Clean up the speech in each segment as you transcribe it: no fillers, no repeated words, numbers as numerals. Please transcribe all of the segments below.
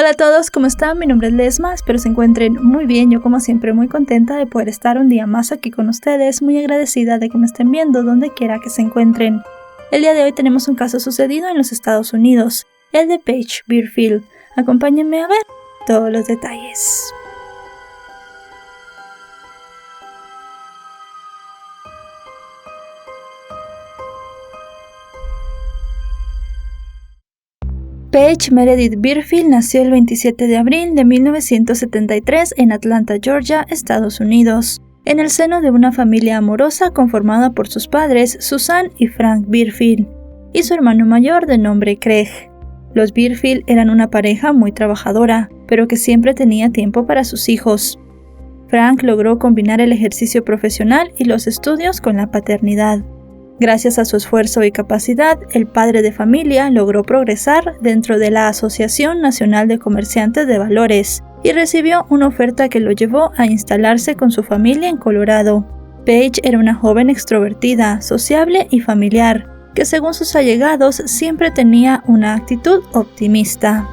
Hola a todos, ¿cómo están? Mi nombre es Lesma, espero se encuentren muy bien. Yo como siempre muy contenta de poder estar un día más aquí con ustedes, muy agradecida de que me estén viendo donde quiera que se encuentren. El día de hoy tenemos un caso sucedido en los Estados Unidos, el de Paige Bierfield. Acompáñenme a ver todos los detalles. Paige Meredith Bierfield nació el 27 de abril de 1973 en Atlanta, Georgia, Estados Unidos, en el seno de una familia amorosa conformada por sus padres Susan y Frank Bierfield, y su hermano mayor de nombre Craig. Los Bierfield eran una pareja muy trabajadora, pero que siempre tenía tiempo para sus hijos. Frank logró combinar el ejercicio profesional y los estudios con la paternidad. Gracias a su esfuerzo y capacidad, el padre de familia logró progresar dentro de la Asociación Nacional de Comerciantes de Valores y recibió una oferta que lo llevó a instalarse con su familia en Colorado. Paige era una joven extrovertida, sociable y familiar, que según sus allegados siempre tenía una actitud optimista.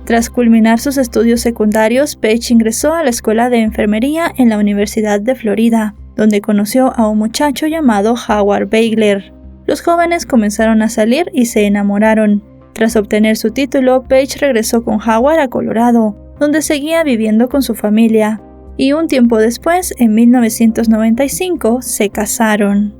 Tras culminar sus estudios secundarios, Paige ingresó a la escuela de enfermería en la Universidad de Florida, donde conoció a un muchacho llamado Howard Beigler. Los jóvenes comenzaron a salir y se enamoraron. Tras obtener su título, Paige regresó con Howard a Colorado, donde seguía viviendo con su familia, y un tiempo después, en 1995, se casaron.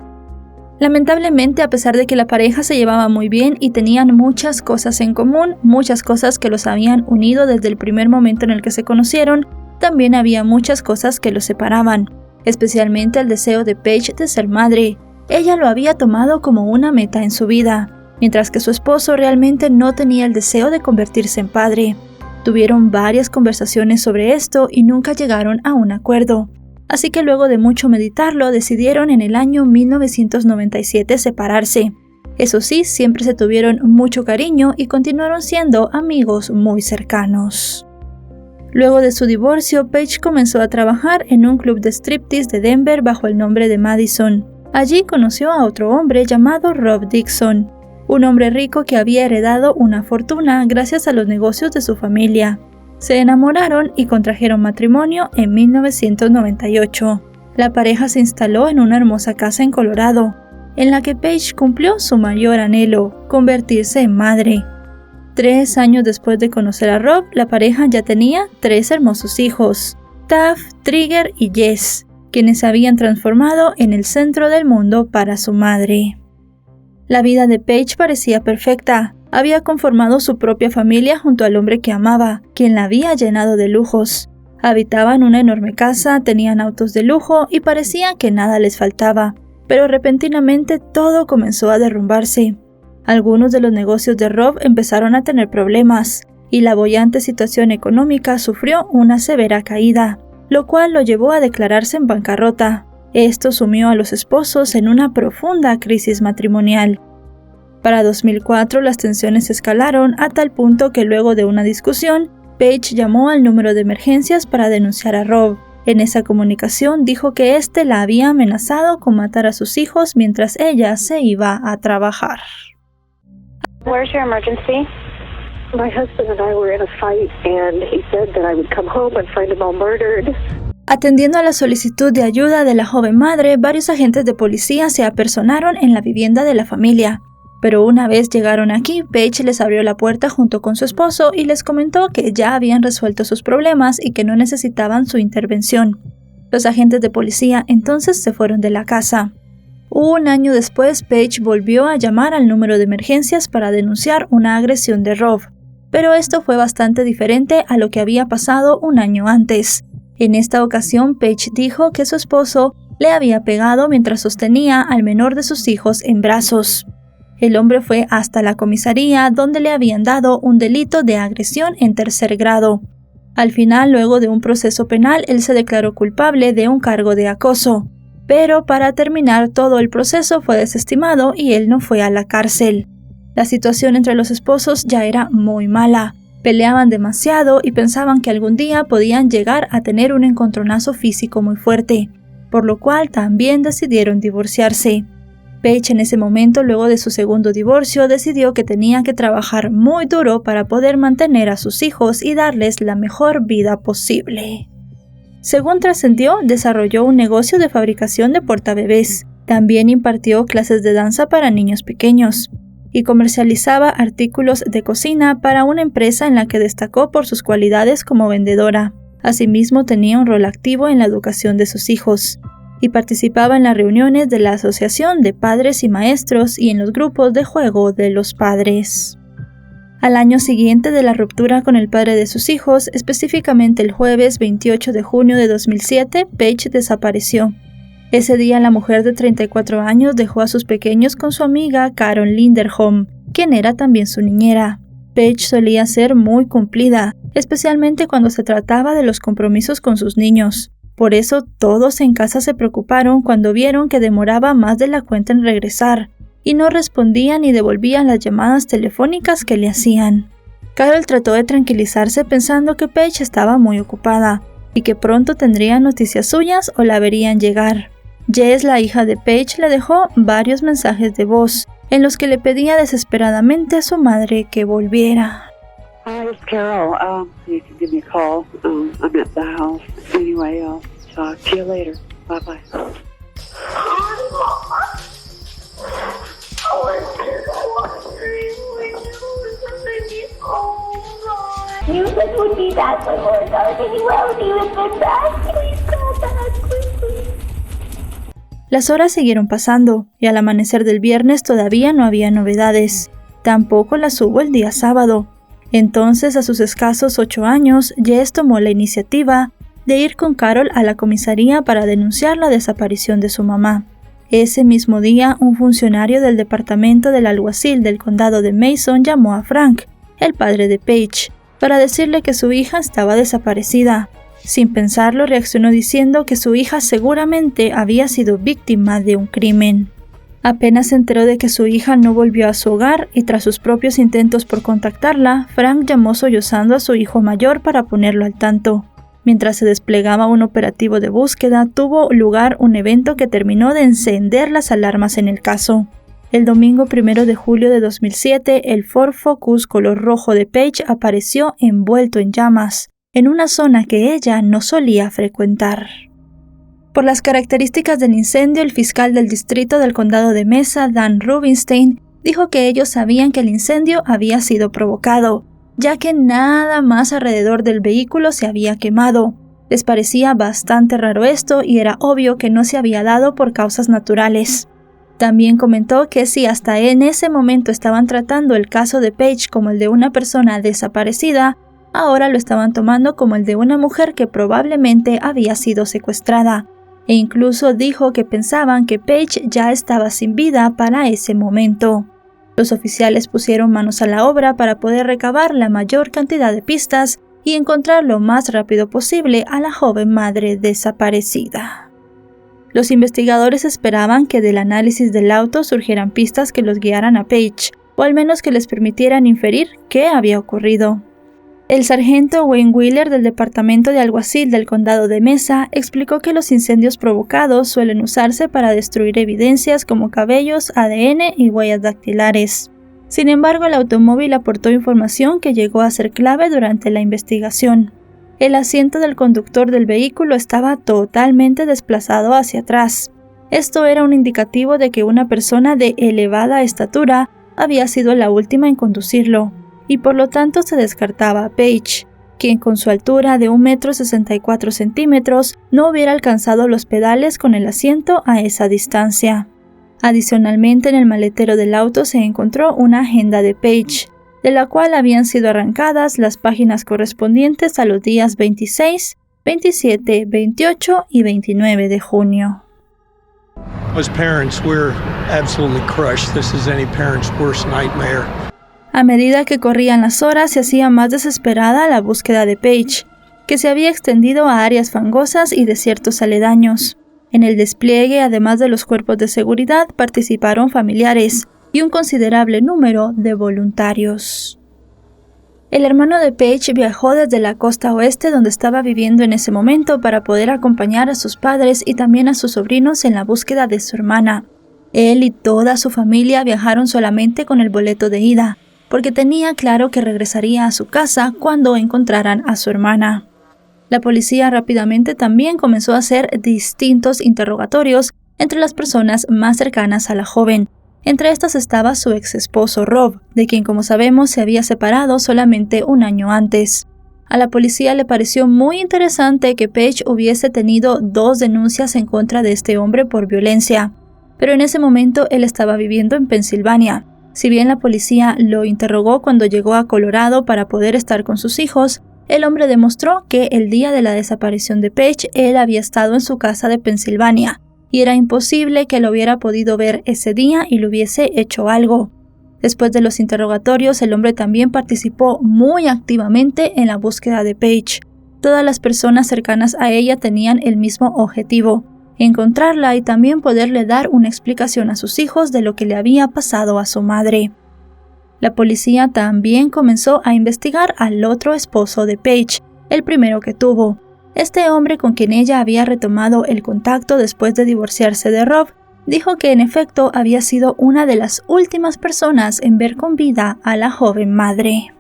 Lamentablemente, a pesar de que la pareja se llevaba muy bien y tenían muchas cosas en común, muchas cosas que los habían unido desde el primer momento en el que se conocieron, también había muchas cosas que los separaban, especialmente el deseo de Paige de ser madre. Ella lo había tomado como una meta en su vida, mientras que su esposo realmente no tenía el deseo de convertirse en padre. Tuvieron varias conversaciones sobre esto y nunca llegaron a un acuerdo. Así que luego de mucho meditarlo, decidieron en el año 1997 separarse. Eso sí, siempre se tuvieron mucho cariño y continuaron siendo amigos muy cercanos. Luego de su divorcio, Paige comenzó a trabajar en un club de striptease de Denver bajo el nombre de Madison. Allí conoció a otro hombre llamado Rob Dixon, un hombre rico que había heredado una fortuna gracias a los negocios de su familia. Se enamoraron y contrajeron matrimonio en 1998. La pareja se instaló en una hermosa casa en Colorado, en la que Paige cumplió su mayor anhelo, convertirse en madre. 3 años después de conocer a Rob, la pareja ya tenía 3 hermosos hijos, Taft, Trigger y Jess, quienes se habían transformado en el centro del mundo para su madre. La vida de Paige parecía perfecta. Había conformado su propia familia junto al hombre que amaba, quien la había llenado de lujos. Habitaban una enorme casa, tenían autos de lujo y parecía que nada les faltaba. Pero repentinamente todo comenzó a derrumbarse. Algunos de los negocios de Rob empezaron a tener problemas, y la boyante situación económica sufrió una severa caída, lo cual lo llevó a declararse en bancarrota. Esto sumió a los esposos en una profunda crisis matrimonial. Para 2004 las tensiones escalaron a tal punto que luego de una discusión, Paige llamó al número de emergencias para denunciar a Rob. En esa comunicación dijo que éste la había amenazado con matar a sus hijos mientras ella se iba a trabajar. Where's your emergency? My husband and I were in a fight and he said that I would come home and find them all murdered. Atendiendo a la solicitud de ayuda de la joven madre, varios agentes de policía se apersonaron en la vivienda de la familia. Pero una vez llegaron aquí, Paige les abrió la puerta junto con su esposo y les comentó que ya habían resuelto sus problemas y que no necesitaban su intervención. Los agentes de policía entonces se fueron de la casa. Un año después, Paige volvió a llamar al número de emergencias para denunciar una agresión de Rob, pero esto fue bastante diferente a lo que había pasado un año antes. En esta ocasión, Paige dijo que su esposo le había pegado mientras sostenía al menor de sus hijos en brazos. El hombre fue hasta la comisaría, donde le habían dado un delito de agresión en 3er grado. Al final, luego de un proceso penal, él se declaró culpable de un cargo de acoso. Pero para terminar, todo el proceso fue desestimado y él no fue a la cárcel. La situación entre los esposos ya era muy mala. Peleaban demasiado y pensaban que algún día podían llegar a tener un encontronazo físico muy fuerte, por lo cual también decidieron divorciarse. Paige en ese momento, luego de su segundo divorcio, decidió que tenía que trabajar muy duro para poder mantener a sus hijos y darles la mejor vida posible. Según trascendió, desarrolló un negocio de fabricación de portabebés. También impartió clases de danza para niños pequeños y comercializaba artículos de cocina para una empresa en la que destacó por sus cualidades como vendedora. Asimismo, tenía un rol activo en la educación de sus hijos y participaba en las reuniones de la Asociación de Padres y Maestros y en los grupos de juego de los padres. Al año siguiente de la ruptura con el padre de sus hijos, específicamente el jueves 28 de junio de 2007, Paige desapareció. Ese día la mujer de 34 años dejó a sus pequeños con su amiga Carol Linderholm, quien era también su niñera. Paige solía ser muy cumplida, especialmente cuando se trataba de los compromisos con sus niños. Por eso todos en casa se preocuparon cuando vieron que demoraba más de la cuenta en regresar y no respondía ni devolvía las llamadas telefónicas que le hacían. Carol trató de tranquilizarse pensando que Paige estaba muy ocupada y que pronto tendría noticias suyas o la verían llegar. Jess, la hija de Paige, le dejó varios mensajes de voz en los que le pedía desesperadamente a su madre que volviera. Hi, it's Carol. You can give me a call. I'm at the house. Anyway, I'll talk to you later. Bye-bye. You said would be back before dark and you won't even been back. Please come back quickly. Las horas siguieron pasando y al amanecer del viernes todavía no había novedades. Tampoco las hubo el día sábado. Entonces, a sus escasos 8 años, Jess tomó la iniciativa de ir con Carol a la comisaría para denunciar la desaparición de su mamá. Ese mismo día, un funcionario del departamento del alguacil del condado de Mason llamó a Frank, el padre de Paige, para decirle que su hija estaba desaparecida. Sin pensarlo, reaccionó diciendo que su hija seguramente había sido víctima de un crimen. Apenas se enteró de que su hija no volvió a su hogar y tras sus propios intentos por contactarla, Frank llamó sollozando a su hijo mayor para ponerlo al tanto. Mientras se desplegaba un operativo de búsqueda, tuvo lugar un evento que terminó de encender las alarmas en el caso. El domingo 1 de julio de 2007, el Ford Focus color rojo de Paige apareció envuelto en llamas, en una zona que ella no solía frecuentar. Por las características del incendio, el fiscal del distrito del condado de Mesa, Dan Rubinstein, dijo que ellos sabían que el incendio había sido provocado, ya que nada más alrededor del vehículo se había quemado. Les parecía bastante raro esto y era obvio que no se había dado por causas naturales. También comentó que si hasta en ese momento estaban tratando el caso de Paige como el de una persona desaparecida, ahora lo estaban tomando como el de una mujer que probablemente había sido secuestrada. E incluso dijo que pensaban que Paige ya estaba sin vida para ese momento. Los oficiales pusieron manos a la obra para poder recabar la mayor cantidad de pistas y encontrar lo más rápido posible a la joven madre desaparecida. Los investigadores esperaban que del análisis del auto surgieran pistas que los guiaran a Paige, o al menos que les permitieran inferir qué había ocurrido. El sargento Wayne Wheeler del Departamento de Alguacil del Condado de Mesa explicó que los incendios provocados suelen usarse para destruir evidencias como cabellos, ADN y huellas dactilares. Sin embargo, el automóvil aportó información que llegó a ser clave durante la investigación. El asiento del conductor del vehículo estaba totalmente desplazado hacia atrás. Esto era un indicativo de que una persona de elevada estatura había sido la última en conducirlo, y por lo tanto se descartaba a Paige, quien con su altura de 1,64 m no hubiera alcanzado los pedales con el asiento a esa distancia. Adicionalmente, en el maletero del auto se encontró una agenda de Paige, de la cual habían sido arrancadas las páginas correspondientes a los días 26, 27, 28 y 29 de junio. As parents, we're absolutely crushed. This is any parent's worst nightmare. A medida que corrían las horas, se hacía más desesperada la búsqueda de Paige, que se había extendido a áreas fangosas y desiertos aledaños. En el despliegue, además de los cuerpos de seguridad, participaron familiares y un considerable número de voluntarios. El hermano de Paige viajó desde la costa oeste donde estaba viviendo en ese momento para poder acompañar a sus padres y también a sus sobrinos en la búsqueda de su hermana. Él y toda su familia viajaron solamente con el boleto de ida, porque tenía claro que regresaría a su casa cuando encontraran a su hermana. La policía rápidamente también comenzó a hacer distintos interrogatorios entre las personas más cercanas a la joven. Entre estas estaba su ex esposo Rob, de quien, como sabemos, se había separado solamente un año antes. A la policía le pareció muy interesante que Paige hubiese tenido 2 denuncias en contra de este hombre por violencia, pero en ese momento él estaba viviendo en Pensilvania. Si bien la policía lo interrogó cuando llegó a Colorado para poder estar con sus hijos, el hombre demostró que el día de la desaparición de Paige él había estado en su casa de Pensilvania, y era imposible que lo hubiera podido ver ese día y le hubiese hecho algo. Después de los interrogatorios, el hombre también participó muy activamente en la búsqueda de Paige. Todas las personas cercanas a ella tenían el mismo objetivo: encontrarla y también poderle dar una explicación a sus hijos de lo que le había pasado a su madre. La policía también comenzó a investigar al otro esposo de Paige, el primero que tuvo. Este hombre con quien ella había retomado el contacto después de divorciarse de Rob, dijo que en efecto había sido una de las últimas personas en ver con vida a la joven madre.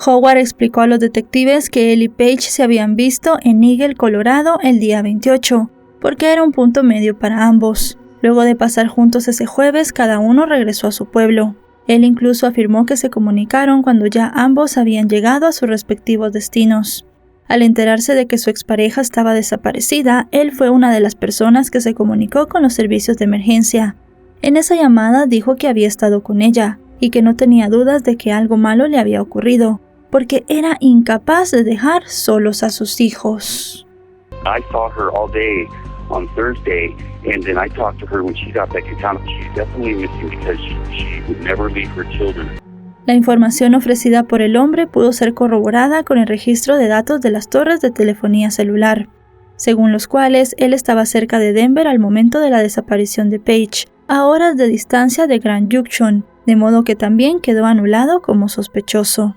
Howard explicó a los detectives que él y Paige se habían visto en Eagle, Colorado, el día 28, porque era un punto medio para ambos. Luego de pasar juntos ese jueves, cada uno regresó a su pueblo. Él incluso afirmó que se comunicaron cuando ya ambos habían llegado a sus respectivos destinos. Al enterarse de que su expareja estaba desaparecida, él fue una de las personas que se comunicó con los servicios de emergencia. En esa llamada dijo que había estado con ella y que no tenía dudas de que algo malo le había ocurrido, porque era incapaz de dejar solos a sus hijos. I saw her all day on Thursday, and then I talked to her when she got back to town. She's definitely missing because she would never leave her children. La información ofrecida por el hombre pudo ser corroborada con el registro de datos de las torres de telefonía celular, según los cuales él estaba cerca de Denver al momento de la desaparición de Paige, a horas de distancia de Grand Junction, de modo que también quedó anulado como sospechoso.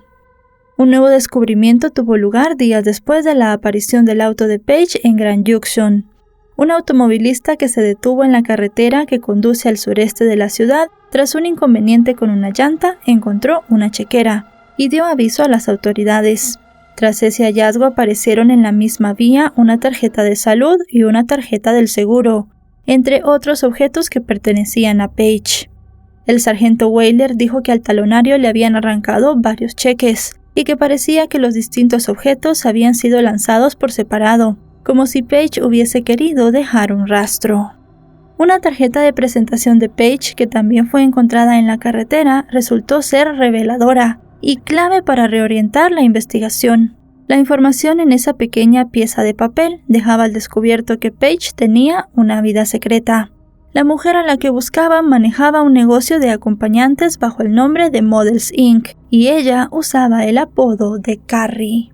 Un nuevo descubrimiento tuvo lugar días después de la aparición del auto de Paige en Grand Junction. Un automovilista que se detuvo en la carretera que conduce al sureste de la ciudad tras un inconveniente con una llanta encontró una chequera y dio aviso a las autoridades. Tras ese hallazgo aparecieron en la misma vía una tarjeta de salud y una tarjeta del seguro, entre otros objetos que pertenecían a Paige. El sargento Wheeler dijo que al talonario le habían arrancado varios cheques y que parecía que los distintos objetos habían sido lanzados por separado, como si Paige hubiese querido dejar un rastro. Una tarjeta de presentación de Paige, que también fue encontrada en la carretera, resultó ser reveladora y clave para reorientar la investigación. La información en esa pequeña pieza de papel dejaba al descubierto que Paige tenía una vida secreta. La mujer a la que buscaban manejaba un negocio de acompañantes bajo el nombre de Models Inc. y ella usaba el apodo de Carrie.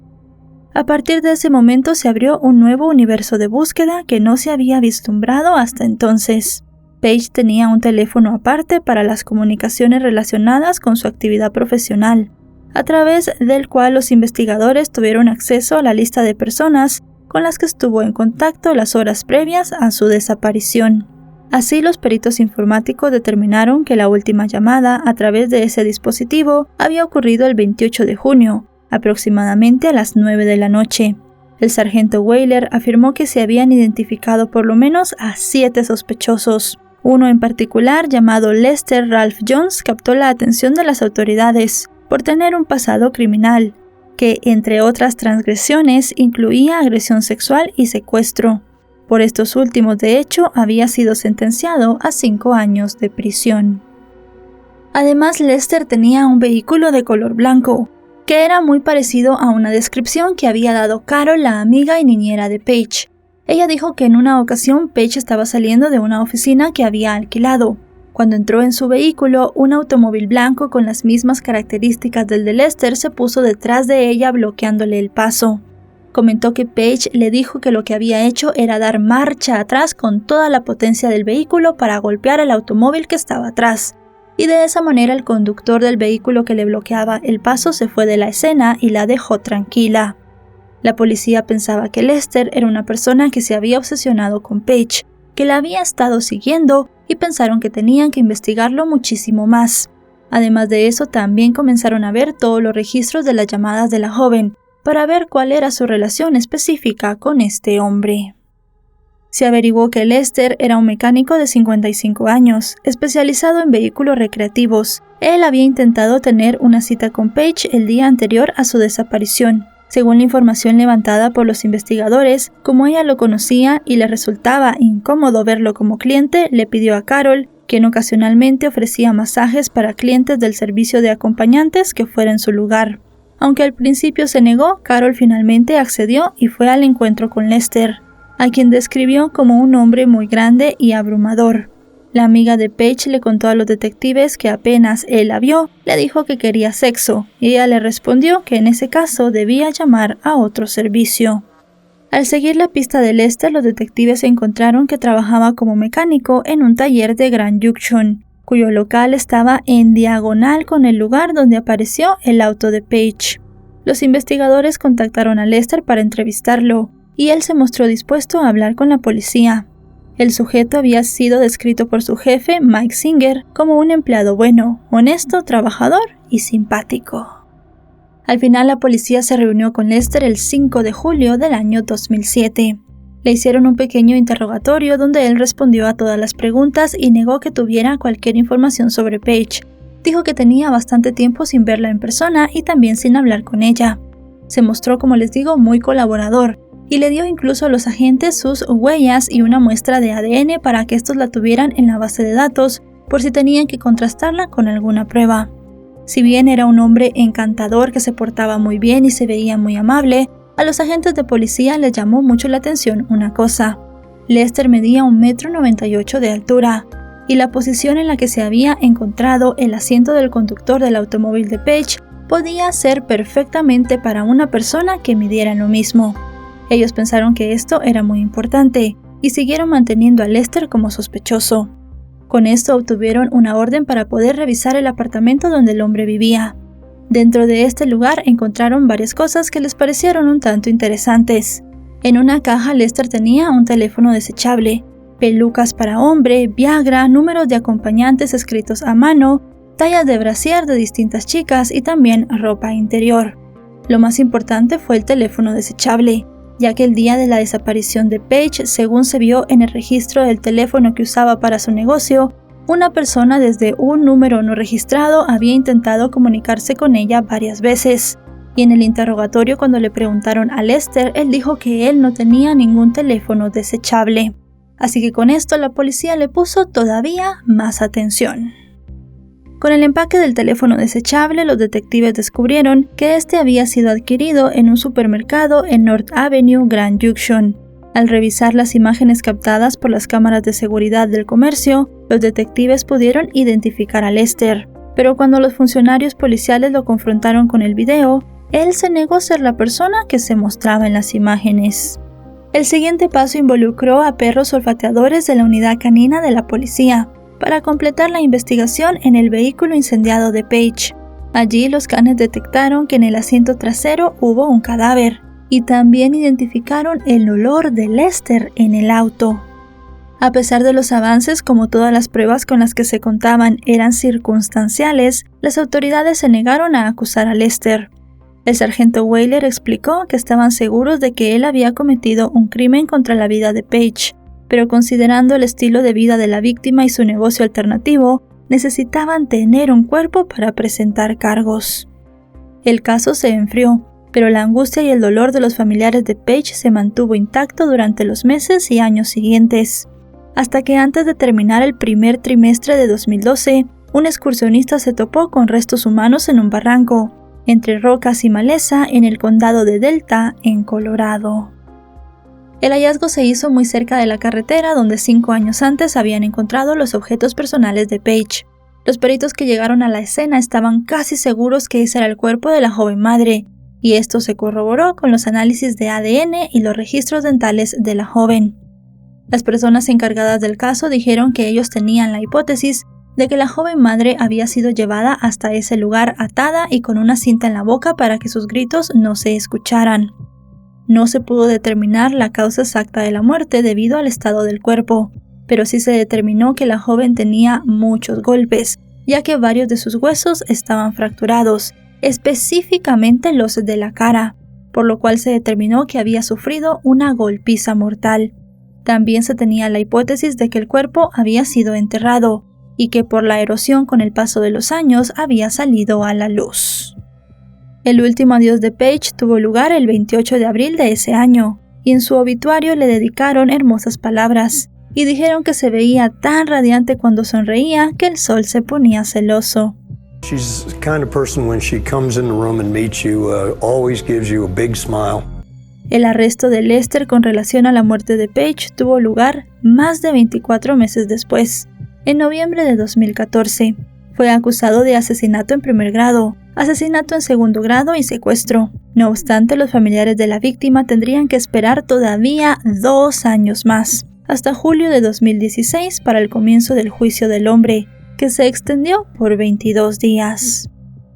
A partir de ese momento se abrió un nuevo universo de búsqueda que no se había vislumbrado hasta entonces. Paige tenía un teléfono aparte para las comunicaciones relacionadas con su actividad profesional, a través del cual los investigadores tuvieron acceso a la lista de personas con las que estuvo en contacto las horas previas a su desaparición. Así, los peritos informáticos determinaron que la última llamada a través de ese dispositivo había ocurrido el 28 de junio, aproximadamente a las 9 de la noche. El sargento Wheeler afirmó que se habían identificado por lo menos a 7 sospechosos. Uno en particular, llamado Lester Ralph Jones, captó la atención de las autoridades por tener un pasado criminal, que, entre otras transgresiones, incluía agresión sexual y secuestro. Por estos últimos, de hecho, había sido sentenciado a 5 años de prisión. Además, Lester tenía un vehículo de color blanco, que era muy parecido a una descripción que había dado Carol, la amiga y niñera de Paige. Ella dijo que en una ocasión Paige estaba saliendo de una oficina que había alquilado. Cuando entró en su vehículo, un automóvil blanco con las mismas características del de Lester se puso detrás de ella bloqueándole el paso. Comentó que Paige le dijo que lo que había hecho era dar marcha atrás con toda la potencia del vehículo para golpear el automóvil que estaba atrás. Y de esa manera el conductor del vehículo que le bloqueaba el paso se fue de la escena y la dejó tranquila. La policía pensaba que Lester era una persona que se había obsesionado con Paige, que la había estado siguiendo y pensaron que tenían que investigarlo muchísimo más. Además de eso, también comenzaron a ver todos los registros de las llamadas de la joven para ver cuál era su relación específica con este hombre. Se averiguó que Lester era un mecánico de 55 años, especializado en vehículos recreativos. Él había intentado tener una cita con Paige el día anterior a su desaparición. Según la información levantada por los investigadores, como ella lo conocía y le resultaba incómodo verlo como cliente, le pidió a Carol, quien ocasionalmente ofrecía masajes para clientes del servicio de acompañantes, que fuera en su lugar. Aunque al principio se negó, Carol finalmente accedió y fue al encuentro con Lester, a quien describió como un hombre muy grande y abrumador. La amiga de Paige le contó a los detectives que apenas él la vio, le dijo que quería sexo, y ella le respondió que en ese caso debía llamar a otro servicio. Al seguir la pista de Lester, los detectives encontraron que trabajaba como mecánico en un taller de Grand Junction, cuyo local estaba en diagonal con el lugar donde apareció el auto de Paige. Los investigadores contactaron a Lester para entrevistarlo, y él se mostró dispuesto a hablar con la policía. El sujeto había sido descrito por su jefe, Mike Singer, como un empleado bueno, honesto, trabajador y simpático. Al final, la policía se reunió con Lester el 5 de julio del año 2007. Le hicieron un pequeño interrogatorio donde él respondió a todas las preguntas y negó que tuviera cualquier información sobre Paige. Dijo que tenía bastante tiempo sin verla en persona y también sin hablar con ella. Se mostró, como les digo, muy colaborador, y le dio incluso a los agentes sus huellas y una muestra de ADN para que estos la tuvieran en la base de datos por si tenían que contrastarla con alguna prueba. Si bien era un hombre encantador que se portaba muy bien y se veía muy amable, a los agentes de policía les llamó mucho la atención una cosa. Lester medía 1,98 m de altura, y la posición en la que se había encontrado el asiento del conductor del automóvil de Paige podía ser perfectamente para una persona que midiera lo mismo. Ellos pensaron que esto era muy importante y siguieron manteniendo a Lester como sospechoso. Con esto obtuvieron una orden para poder revisar el apartamento donde el hombre vivía. Dentro de este lugar encontraron varias cosas que les parecieron un tanto interesantes. En una caja Lester tenía un teléfono desechable, pelucas para hombre, Viagra, números de acompañantes escritos a mano, tallas de brasier de distintas chicas y también ropa interior. Lo más importante fue el teléfono desechable, ya que el día de la desaparición de Paige, según se vio en el registro del teléfono que usaba para su negocio, una persona desde un número no registrado había intentado comunicarse con ella varias veces. Y en el interrogatorio, cuando le preguntaron a Lester, él dijo que él no tenía ningún teléfono desechable. Así que con esto la policía le puso todavía más atención. Con el empaque del teléfono desechable, los detectives descubrieron que este había sido adquirido en un supermercado en North Avenue, Grand Junction. Al revisar las imágenes captadas por las cámaras de seguridad del comercio, los detectives pudieron identificar a Lester, pero cuando los funcionarios policiales lo confrontaron con el video, él se negó a ser la persona que se mostraba en las imágenes. El siguiente paso involucró a perros olfateadores de la unidad canina de la policía para completar la investigación en el vehículo incendiado de Paige. Allí los canes detectaron que en el asiento trasero hubo un cadáver y también identificaron el olor de Lester en el auto. A pesar de los avances, como todas las pruebas con las que se contaban eran circunstanciales, las autoridades se negaron a acusar a Lester. El sargento Wheeler explicó que estaban seguros de que él había cometido un crimen contra la vida de Paige, pero considerando el estilo de vida de la víctima y su negocio alternativo, necesitaban tener un cuerpo para presentar cargos. El caso se enfrió, pero la angustia y el dolor de los familiares de Paige se mantuvo intacto durante los meses y años siguientes, hasta que antes de terminar el primer trimestre de 2012, un excursionista se topó con restos humanos en un barranco, entre rocas y maleza en el condado de Delta, en Colorado. El hallazgo se hizo muy cerca de la carretera donde 5 años antes habían encontrado los objetos personales de Paige. Los peritos que llegaron a la escena estaban casi seguros que ese era el cuerpo de la joven madre, y esto se corroboró con los análisis de ADN y los registros dentales de la joven. Las personas encargadas del caso dijeron que ellos tenían la hipótesis de que la joven madre había sido llevada hasta ese lugar atada y con una cinta en la boca para que sus gritos no se escucharan. No se pudo determinar la causa exacta de la muerte debido al estado del cuerpo, pero sí se determinó que la joven tenía muchos golpes, ya que varios de sus huesos estaban fracturados, específicamente los de la cara, por lo cual se determinó que había sufrido una golpiza mortal. También se tenía la hipótesis de que el cuerpo había sido enterrado y que por la erosión con el paso de los años había salido a la luz. El último adiós de Page tuvo lugar el 28 de abril de ese año, y en su obituario le dedicaron hermosas palabras, y dijeron que se veía tan radiante cuando sonreía que el sol se ponía celoso. She's the kind of person when she comes in the room and meets you, always gives you a big smile. El arresto de Lester con relación a la muerte de Page tuvo lugar más de 24 meses después, en noviembre de 2014. Fue acusado de asesinato en primer grado, asesinato en segundo grado y secuestro. No obstante, los familiares de la víctima tendrían que esperar todavía 2 años más, hasta julio de 2016 para el comienzo del juicio del hombre, que se extendió por 22 días.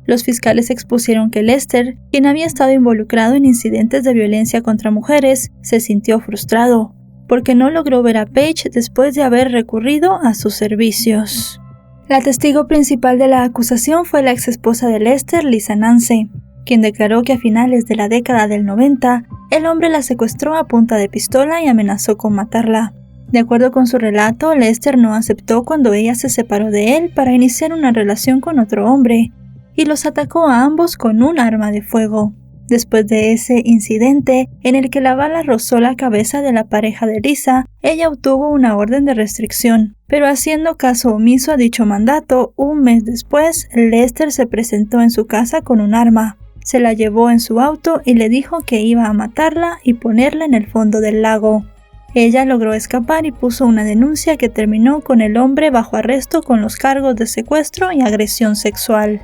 Los fiscales expusieron que Lester, quien había estado involucrado en incidentes de violencia contra mujeres, se sintió frustrado, porque no logró ver a Page después de haber recurrido a sus servicios. La testigo principal de la acusación fue la exesposa de Lester, Lisa Nance, quien declaró que a finales de la década del 90, el hombre la secuestró a punta de pistola y amenazó con matarla. De acuerdo con su relato, Lester no aceptó cuando ella se separó de él para iniciar una relación con otro hombre, y los atacó a ambos con un arma de fuego. Después de ese incidente, en el que la bala rozó la cabeza de la pareja de Lisa, ella obtuvo una orden de restricción, pero haciendo caso omiso a dicho mandato, un mes después, Lester se presentó en su casa con un arma. Se la llevó en su auto y le dijo que iba a matarla y ponerla en el fondo del lago. Ella logró escapar y puso una denuncia que terminó con el hombre bajo arresto con los cargos de secuestro y agresión sexual.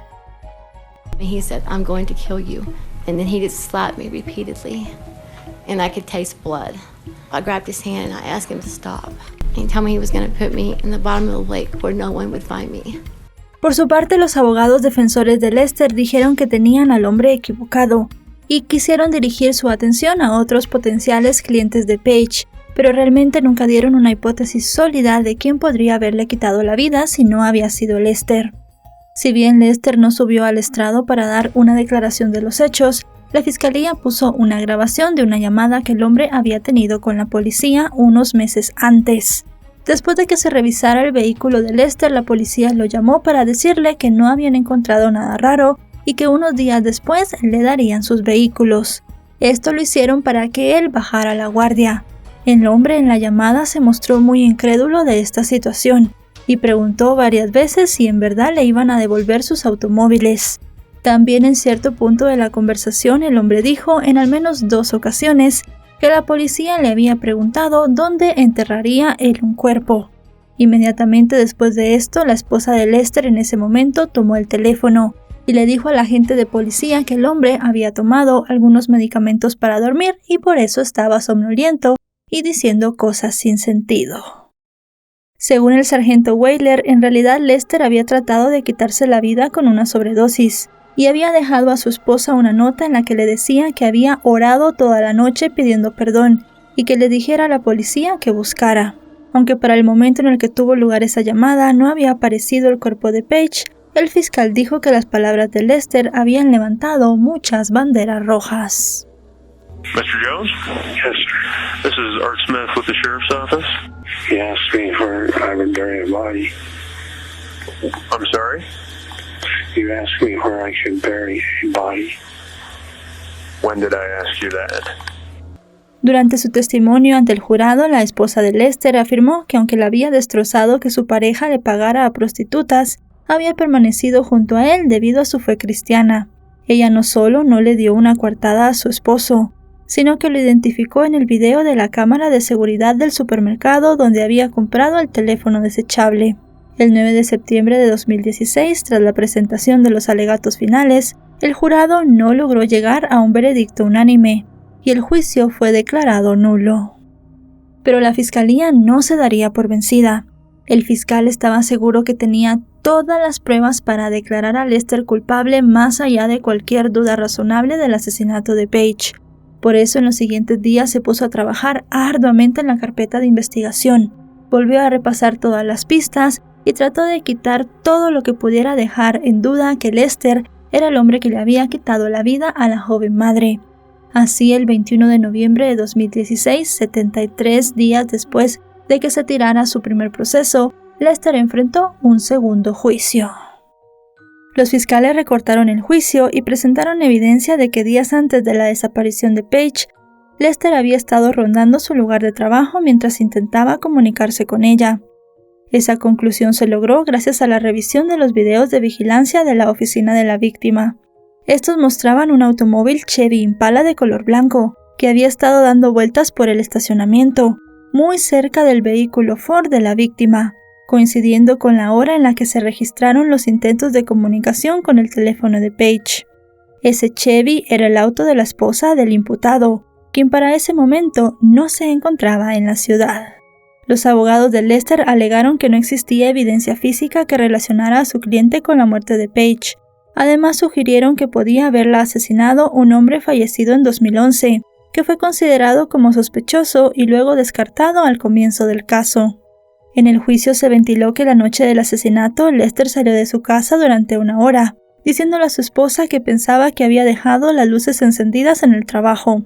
He said, "I'm going to kill you." And then he just slapped me repeatedly, and I could taste blood. I grabbed his hand and I asked him to stop. And he told me he was going to put me in the bottom of the lake where no one would find me. Por su parte, los abogados defensores de Lester dijeron que tenían al hombre equivocado y quisieron dirigir su atención a otros potenciales clientes de Page, pero realmente nunca dieron una hipótesis sólida de quién podría haberle quitado la vida si no había sido Lester. Si bien Lester no subió al estrado para dar una declaración de los hechos, la fiscalía puso una grabación de una llamada que el hombre había tenido con la policía unos meses antes. Después de que se revisara el vehículo de Lester, la policía lo llamó para decirle que no habían encontrado nada raro y que unos días después le darían sus vehículos. Esto lo hicieron para que él bajara la guardia. El hombre en la llamada se mostró muy incrédulo de esta situación y preguntó varias veces si en verdad le iban a devolver sus automóviles. También en cierto punto de la conversación el hombre dijo en al menos 2 ocasiones que la policía le había preguntado dónde enterraría él un cuerpo. Inmediatamente después de esto, la esposa de Lester en ese momento tomó el teléfono y le dijo al agente de policía que el hombre había tomado algunos medicamentos para dormir y por eso estaba somnoliento y diciendo cosas sin sentido. Según el sargento Weyler, en realidad Lester había tratado de quitarse la vida con una sobredosis y había dejado a su esposa una nota en la que le decía que había orado toda la noche pidiendo perdón y que le dijera a la policía que buscara. Aunque para el momento en el que tuvo lugar esa llamada no había aparecido el cuerpo de Page, el fiscal dijo que las palabras de Lester habían levantado muchas banderas rojas. Mr. Jones? Yes, sir. This is Art Smith with the Sheriff's Office. He asked me where I would bury a body. I'm sorry? You asked me where I should bury a body. When did I ask you that? Durante su testimonio ante el jurado, la esposa de Lester afirmó que aunque le había destrozado que su pareja le pagara a prostitutas, había permanecido junto a él debido a su fe cristiana. Ella no solo no le dio una coartada a su esposo, sino que lo identificó en el video de la cámara de seguridad del supermercado donde había comprado el teléfono desechable. El 9 de septiembre de 2016, tras la presentación de los alegatos finales, el jurado no logró llegar a un veredicto unánime, y el juicio fue declarado nulo. Pero la fiscalía no se daría por vencida. El fiscal estaba seguro que tenía todas las pruebas para declarar a Lester culpable más allá de cualquier duda razonable del asesinato de Page. Por eso en los siguientes días se puso a trabajar arduamente en la carpeta de investigación. volvió a repasar todas las pistas y trató de quitar todo lo que pudiera dejar en duda que Lester era el hombre que le había quitado la vida a la joven madre. Así, el 21 de noviembre de 2016, 73 días después de que se tirara su primer proceso, Lester enfrentó un segundo juicio. Los fiscales recortaron el juicio y presentaron evidencia de que días antes de la desaparición de Paige, Lester había estado rondando su lugar de trabajo mientras intentaba comunicarse con ella. Esa conclusión se logró gracias a la revisión de los videos de vigilancia de la oficina de la víctima. Estos mostraban un automóvil Chevy Impala de color blanco, que había estado dando vueltas por el estacionamiento, muy cerca del vehículo Ford de la víctima, coincidiendo con la hora en la que se registraron los intentos de comunicación con el teléfono de Paige. Ese Chevy era el auto de la esposa del imputado, quien para ese momento no se encontraba en la ciudad. Los abogados de Lester alegaron que no existía evidencia física que relacionara a su cliente con la muerte de Paige. Además, sugirieron que podía haberla asesinado un hombre fallecido en 2011, que fue considerado como sospechoso y luego descartado al comienzo del caso. En el juicio se ventiló que la noche del asesinato, Lester salió de su casa durante 1 hora, diciéndole a su esposa que pensaba que había dejado las luces encendidas en el trabajo.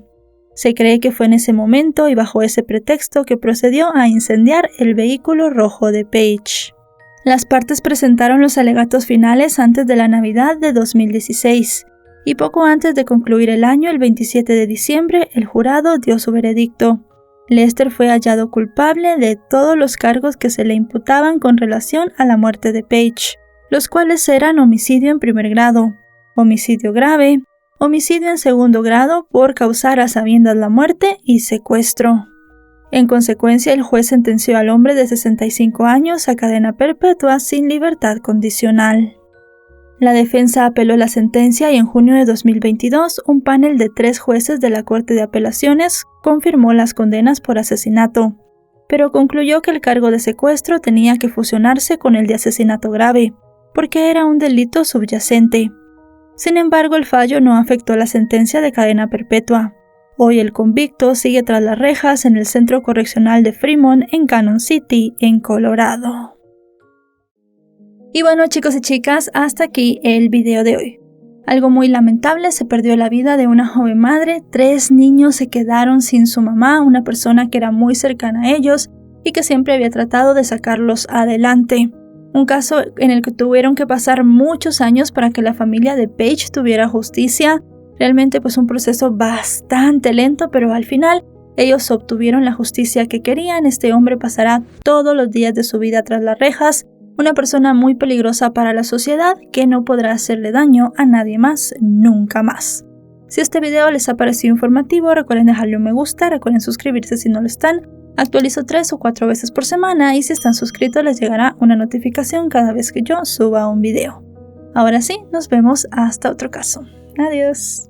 Se cree que fue en ese momento y bajo ese pretexto que procedió a incendiar el vehículo rojo de Paige. Las partes presentaron los alegatos finales antes de la Navidad de 2016, y poco antes de concluir el año, el 27 de diciembre, el jurado dio su veredicto. Lester fue hallado culpable de todos los cargos que se le imputaban con relación a la muerte de Paige, los cuales eran homicidio en primer grado, homicidio grave, homicidio en segundo grado por causar a sabiendas la muerte y secuestro. En consecuencia, el juez sentenció al hombre de 65 años a cadena perpetua sin libertad condicional. La defensa apeló la sentencia y en junio de 2022, un panel de 3 jueces de la Corte de Apelaciones confirmó las condenas por asesinato, pero concluyó que el cargo de secuestro tenía que fusionarse con el de asesinato grave, porque era un delito subyacente. Sin embargo, el fallo no afectó la sentencia de cadena perpetua. Hoy el convicto sigue tras las rejas en el Centro Correccional de Fremont en Cannon City, en Colorado. Y bueno, chicos y chicas, hasta aquí el video de hoy. Algo muy lamentable, se perdió la vida de una joven madre, 3 niños se quedaron sin su mamá, una persona que era muy cercana a ellos y que siempre había tratado de sacarlos adelante. Un caso en el que tuvieron que pasar muchos años para que la familia de Paige tuviera justicia. Realmente pues un proceso bastante lento, pero al final ellos obtuvieron la justicia que querían. Este hombre pasará todos los días de su vida tras las rejas, una persona muy peligrosa para la sociedad que no podrá hacerle daño a nadie más nunca más. Si este video les ha parecido informativo, recuerden dejarle un me gusta, recuerden suscribirse si no lo están. Actualizo 3 o 4 veces por semana y si están suscritos les llegará una notificación cada vez que yo suba un video. Ahora sí, nos vemos hasta otro caso. Adiós.